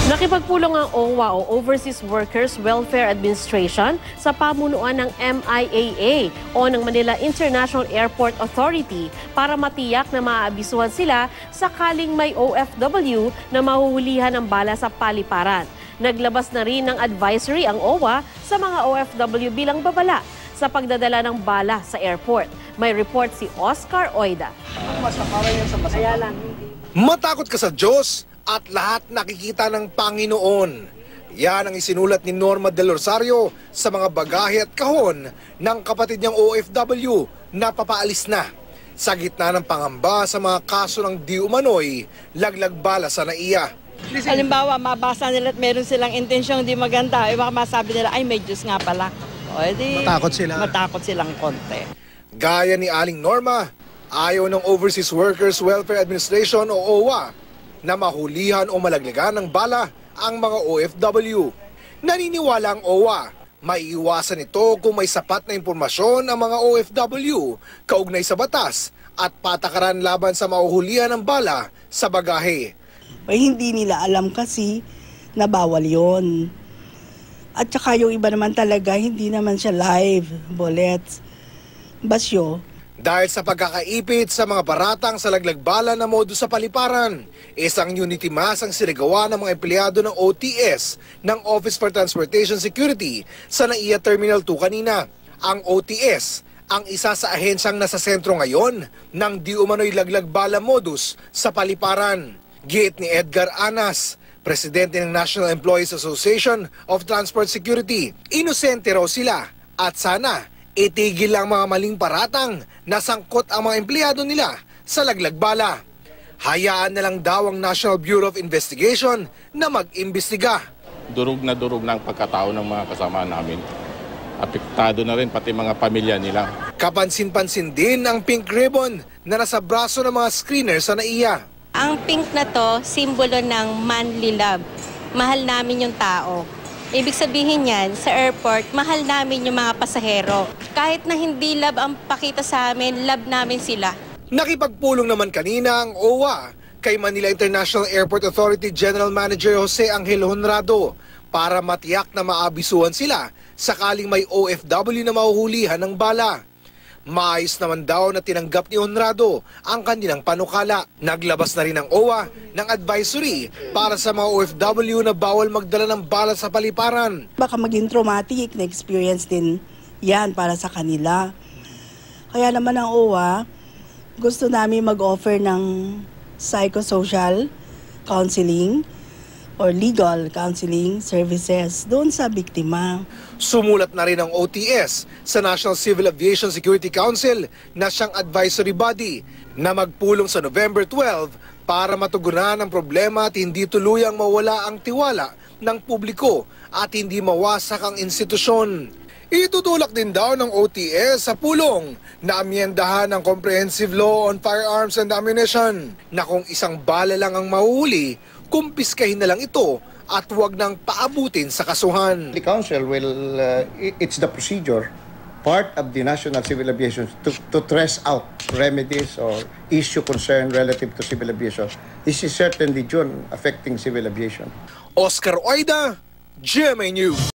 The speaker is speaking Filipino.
Nakipagpulong ang OWA o Overseas Workers Welfare Administration sa pamunuan ng MIAA o ng Manila International Airport Authority para matiyak na maaabisuhan sila sakaling may OFW na mahuhulihan ng bala sa paliparan. Naglabas na rin ng advisory ang OWA sa mga OFW bilang babala sa pagdadala ng bala sa airport. May report si Oscar Oida. Matakot ka sa Diyos at lahat nakikita ng Panginoon. Yan ang isinulat ni Norma Del Rosario sa mga bagahe at kahon ng kapatid niyang OFW na papaalis na. Sa gitna ng pangamba sa mga kaso ng di umano'y laglag bala sa NAIA. Halimbawa, mabasa nila at meron silang intensyong di maganda, baka masabi nila, ay may Diyos nga pala. O, edi, matakot silang konti. Gaya ni Aling Norma, ayaw ng Overseas Workers Welfare Administration o OWA na mahulihan o malaglagan ng bala ang mga OFW. Naniniwala ang OWA, maiiwasan ito kung may sapat na impormasyon ang mga OFW kaugnay sa batas at patakaran laban sa mahuhulihan ng bala sa bagahe. Ay, hindi nila alam kasi na bawal yon. At saka yung iba naman talaga, hindi naman siya live, bullets, basyo. Dahil sa pagkakaipit sa mga baratang sa laglagbala na modus sa paliparan, isang unity mass ang sinagawa ng mga empleyado ng OTS ng Office for Transportation Security sa NAIA Terminal 2 kanina. Ang OTS, ang isa sa ahensyang nasa sentro ngayon ng di umano'y laglagbala modus sa paliparan. Giit ni Edgar Anas, presidente ng National Employees Association of Transport Security, inosente raw sila at sana itigil lang mga maling paratang na sangkot ang mga empleyado nila sa laglagbala. Hayaan na lang daw ang National Bureau of Investigation na mag-imbestiga. Durog na ng pagkatao ng mga kasama namin. Apektado na rin pati mga pamilya nila. Kapansin-pansin din ang pink ribbon na nasa braso ng mga screener sa NAIA. Ang pink na to, simbolo ng manly love. Mahal namin yung tao. Ibig sabihin yan, sa airport, mahal namin yung mga pasahero. Kahit na hindi love ang pakita sa amin, love namin sila. Nakipagpulong naman kanina ang OWA kay Manila International Airport Authority General Manager Jose Angel Honrado para matiyak na maabisuhan sila sakaling may OFW na mahuhulihan ng bala. Maayos naman daw na tinanggap ni Honrado ang kanilang panukala. Naglabas na rin ang OWA ng advisory para sa mga OFW na bawal magdala ng bala sa paliparan. Baka maging traumatic na experience din yan para sa kanila. Kaya naman ang OWA, gusto namin mag-offer ng psychosocial counseling or legal counseling services doon sa biktima. Sumulat na rin ang OTS sa National Civil Aviation Security Council na siyang advisory body na magpulong sa November 12 para matugunan ang problema at hindi tuluyang mawala ang tiwala ng publiko at hindi mawasak ang institusyon. Itutulak din daw ng OTS sa pulong na amyendahan ng Comprehensive Law on Firearms and Ammunition na kung isang bala lang ang mahuhuli, kumpiskahin na lang ito at huwag nang paabutin sa kasuhan. The council will, it's the procedure, part of the National Civil Aviation to trace out remedies or issue concern relative to civil aviation. This is certainly, John, affecting civil aviation. Oscar Oida, GMA News.